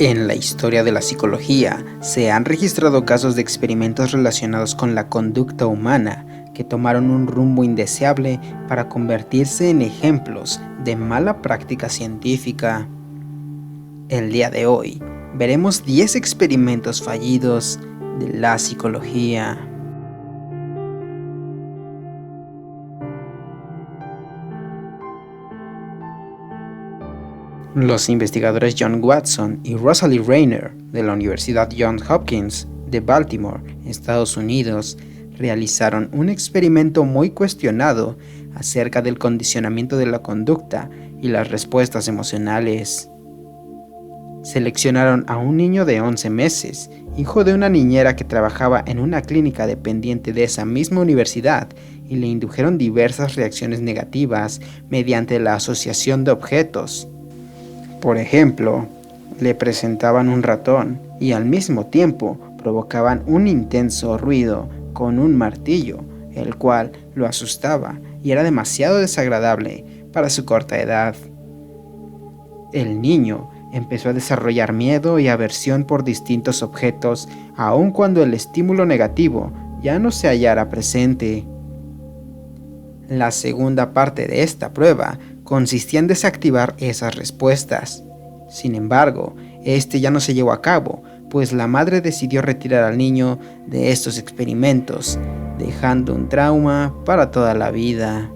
En la historia de la psicología, se han registrado casos de experimentos relacionados con la conducta humana que tomaron un rumbo indeseable para convertirse en ejemplos de mala práctica científica. El día de hoy, veremos 10 experimentos fallidos de la psicología. Los investigadores John Watson y Rosalie Rayner de la Universidad Johns Hopkins de Baltimore, Estados Unidos, realizaron un experimento muy cuestionado acerca del condicionamiento de la conducta y las respuestas emocionales. Seleccionaron a un niño de 11 meses, hijo de una niñera que trabajaba en una clínica dependiente de esa misma universidad, y le indujeron diversas reacciones negativas mediante la asociación de objetos. Por ejemplo, le presentaban un ratón y al mismo tiempo provocaban un intenso ruido con un martillo, el cual lo asustaba y era demasiado desagradable para su corta edad. El niño empezó a desarrollar miedo y aversión por distintos objetos, aun cuando el estímulo negativo ya no se hallara presente. La segunda parte de esta prueba consistía en desactivar esas respuestas. Sin embargo, este ya no se llevó a cabo, pues la madre decidió retirar al niño de estos experimentos, dejando un trauma para toda la vida.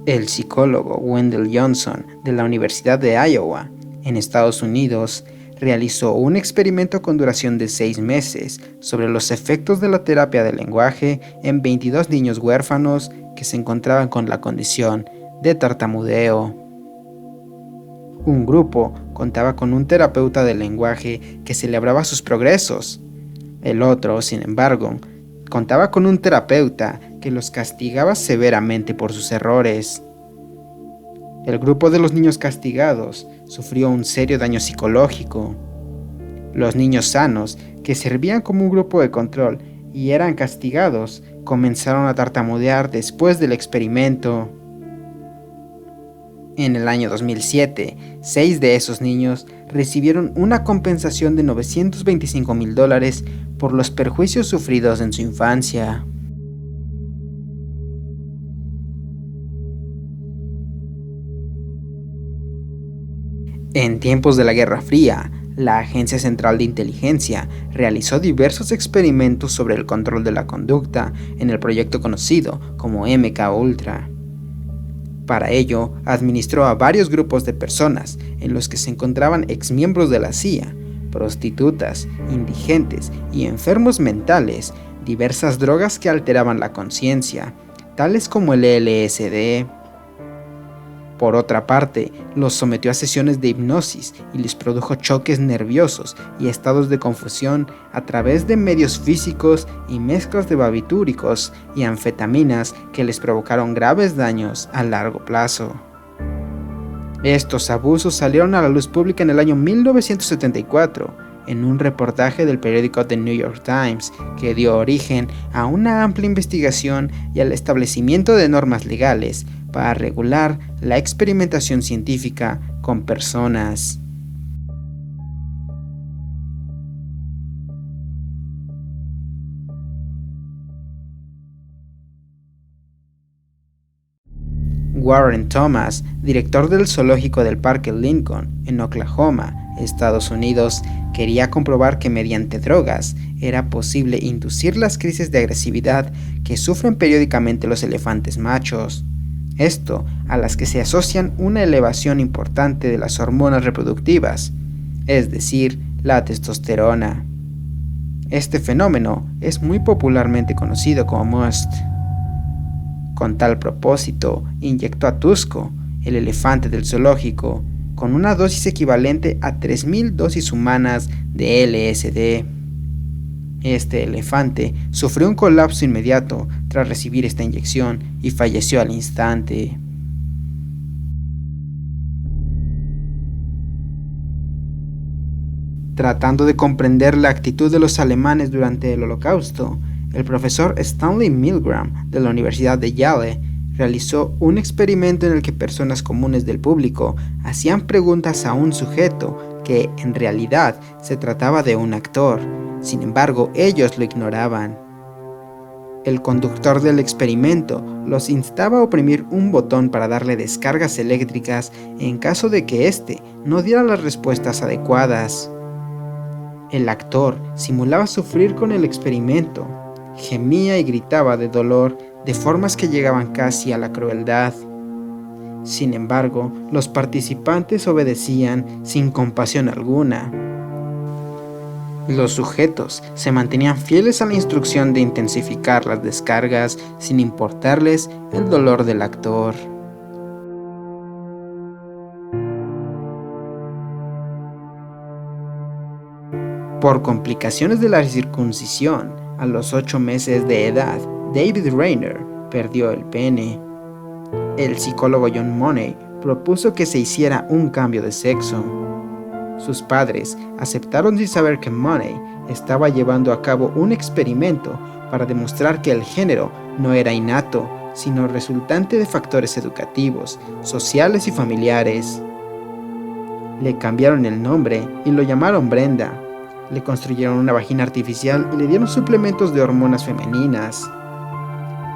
El psicólogo Wendell Johnson de la Universidad de Iowa, en Estados Unidos, realizó un experimento con duración de 6 meses sobre los efectos de la terapia del lenguaje en 22 niños huérfanos que se encontraban con la condición de tartamudeo. Un grupo contaba con un terapeuta del lenguaje que celebraba sus progresos. El otro, sin embargo, contaba con un terapeuta que los castigaba severamente por sus errores. El grupo de los niños castigados sufrió un serio daño psicológico. Los niños sanos, que servían como un grupo de control y eran castigados, comenzaron a tartamudear después del experimento. En el año 2007, 6 de esos niños recibieron una compensación de $925,000 por los perjuicios sufridos en su infancia. En tiempos de la Guerra Fría, la Agencia Central de Inteligencia realizó diversos experimentos sobre el control de la conducta en el proyecto conocido como MKUltra. Para ello, administró a varios grupos de personas en los que se encontraban exmiembros de la CIA, prostitutas, indigentes y enfermos mentales, diversas drogas que alteraban la conciencia, tales como el LSD. Por otra parte, los sometió a sesiones de hipnosis y les produjo choques nerviosos y estados de confusión a través de medios físicos y mezclas de barbitúricos y anfetaminas que les provocaron graves daños a largo plazo. Estos abusos salieron a la luz pública en el año 1974, en un reportaje del periódico The New York Times, que dio origen a una amplia investigación y al establecimiento de normas legales para regular la experimentación científica con personas. Warren Thomas, director del zoológico del Parque Lincoln, en Oklahoma, Estados Unidos, quería comprobar que mediante drogas era posible inducir las crisis de agresividad que sufren periódicamente los elefantes machos. Esto a las que se asocian una elevación importante de las hormonas reproductivas, es decir, la testosterona. Este fenómeno es muy popularmente conocido como MUST. Con tal propósito, inyectó a Tusko, el elefante del zoológico, con una dosis equivalente a 3.000 dosis humanas de LSD. Este elefante sufrió un colapso inmediato tras recibir esta inyección y falleció al instante. Tratando de comprender la actitud de los alemanes durante el Holocausto, el profesor Stanley Milgram de la Universidad de Yale realizó un experimento en el que personas comunes del público hacían preguntas a un sujeto que en realidad se trataba de un actor. Sin embargo, ellos lo ignoraban. El conductor del experimento los instaba a oprimir un botón para darle descargas eléctricas en caso de que éste no diera las respuestas adecuadas. El actor simulaba sufrir con el experimento, gemía y gritaba de dolor de formas que llegaban casi a la crueldad. Sin embargo, los participantes obedecían sin compasión alguna. Los sujetos se mantenían fieles a la instrucción de intensificar las descargas sin importarles el dolor del actor. Por complicaciones de la circuncisión, a los 8 meses de edad, David Rayner perdió el pene. El psicólogo John Money propuso que se hiciera un cambio de sexo. Sus padres aceptaron sin saber que Money estaba llevando a cabo un experimento para demostrar que el género no era innato, sino resultante de factores educativos, sociales y familiares. Le cambiaron el nombre y lo llamaron Brenda. Le construyeron una vagina artificial y le dieron suplementos de hormonas femeninas.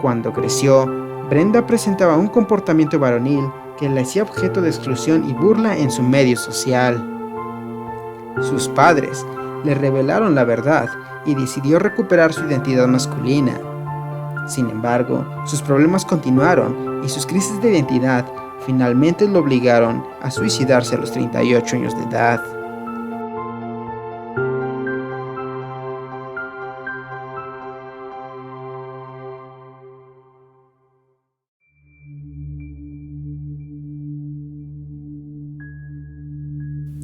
Cuando creció, Brenda presentaba un comportamiento varonil que le hacía objeto de exclusión y burla en su medio social. Sus padres le revelaron la verdad y decidió recuperar su identidad masculina. Sin embargo, sus problemas continuaron y sus crisis de identidad finalmente lo obligaron a suicidarse a los 38 años de edad.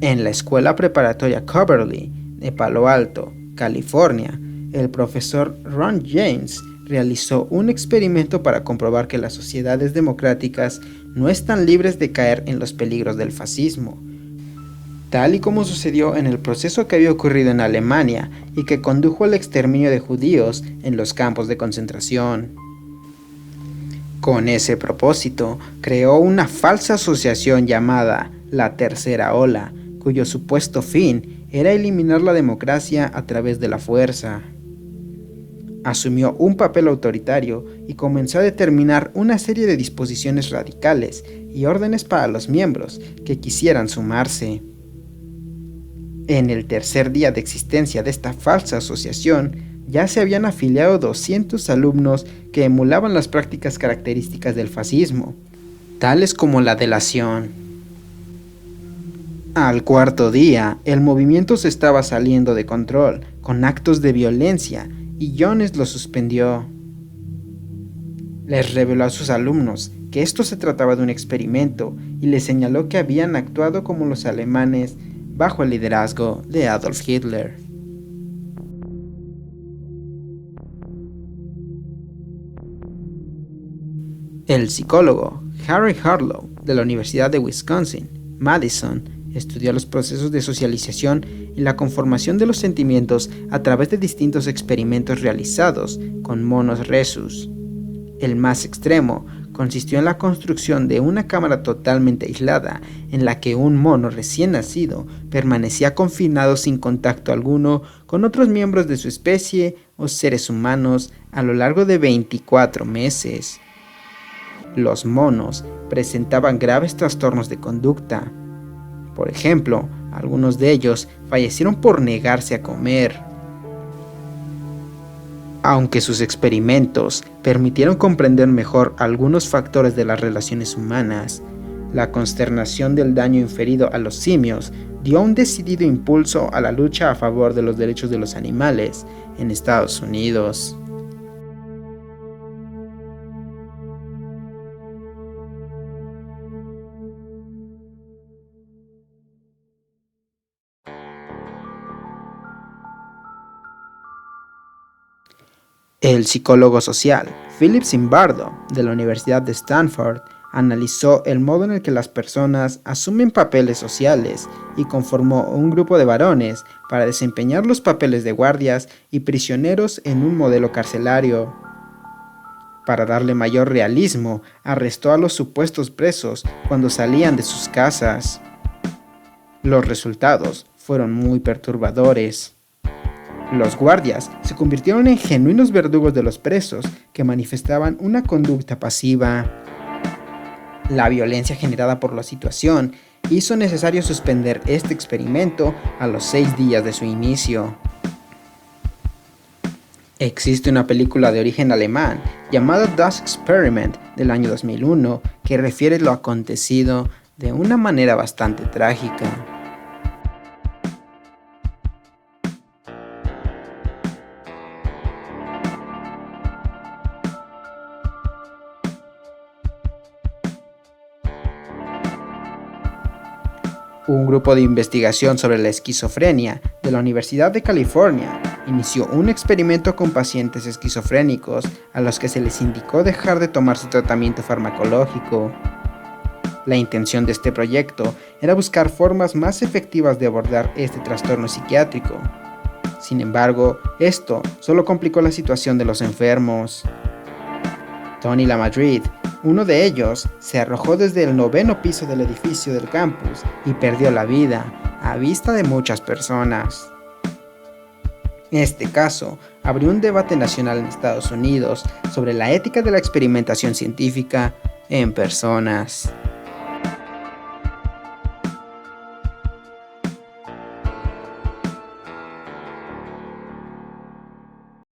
En la escuela preparatoria Coverly de Palo Alto, California, el profesor Ron James realizó un experimento para comprobar que las sociedades democráticas no están libres de caer en los peligros del fascismo, tal y como sucedió en el proceso que había ocurrido en Alemania y que condujo al exterminio de judíos en los campos de concentración. Con ese propósito, creó una falsa asociación llamada la Tercera Ola, cuyo supuesto fin era eliminar la democracia a través de la fuerza. Asumió un papel autoritario y comenzó a determinar una serie de disposiciones radicales y órdenes para los miembros que quisieran sumarse. En el tercer día de existencia de esta falsa asociación, ya se habían afiliado 200 alumnos que emulaban las prácticas características del fascismo, tales como la delación. Al cuarto día, el movimiento se estaba saliendo de control, con actos de violencia, y Jones lo suspendió. Les reveló a sus alumnos que esto se trataba de un experimento y les señaló que habían actuado como los alemanes bajo el liderazgo de Adolf Hitler. El psicólogo Harry Harlow de la Universidad de Wisconsin, Madison, estudió los procesos de socialización y la conformación de los sentimientos a través de distintos experimentos realizados con monos rhesus. El más extremo consistió en la construcción de una cámara totalmente aislada en la que un mono recién nacido permanecía confinado sin contacto alguno con otros miembros de su especie o seres humanos a lo largo de 24 meses. Los monos presentaban graves trastornos de conducta. Por ejemplo, algunos de ellos fallecieron por negarse a comer. Aunque sus experimentos permitieron comprender mejor algunos factores de las relaciones humanas, la consternación del daño inferido a los simios dio un decidido impulso a la lucha a favor de los derechos de los animales en Estados Unidos. El psicólogo social Philip Zimbardo, de la Universidad de Stanford, analizó el modo en el que las personas asumen papeles sociales y conformó un grupo de varones para desempeñar los papeles de guardias y prisioneros en un modelo carcelario. Para darle mayor realismo, arrestó a los supuestos presos cuando salían de sus casas. Los resultados fueron muy perturbadores. Los guardias se convirtieron en genuinos verdugos de los presos que manifestaban una conducta pasiva. La violencia generada por la situación hizo necesario suspender este experimento a los 6 días de su inicio. Existe una película de origen alemán llamada Das Experiment del año 2001 que refiere lo acontecido de una manera bastante trágica. Un grupo de investigación sobre la esquizofrenia de la Universidad de California inició un experimento con pacientes esquizofrénicos a los que se les indicó dejar de tomar su tratamiento farmacológico. La intención de este proyecto era buscar formas más efectivas de abordar este trastorno psiquiátrico. Sin embargo, esto solo complicó la situación de los enfermos. Tony LaMadrid, uno de ellos, se arrojó desde el 9º piso del edificio del campus y perdió la vida a vista de muchas personas. Este caso abrió un debate nacional en Estados Unidos sobre la ética de la experimentación científica en personas.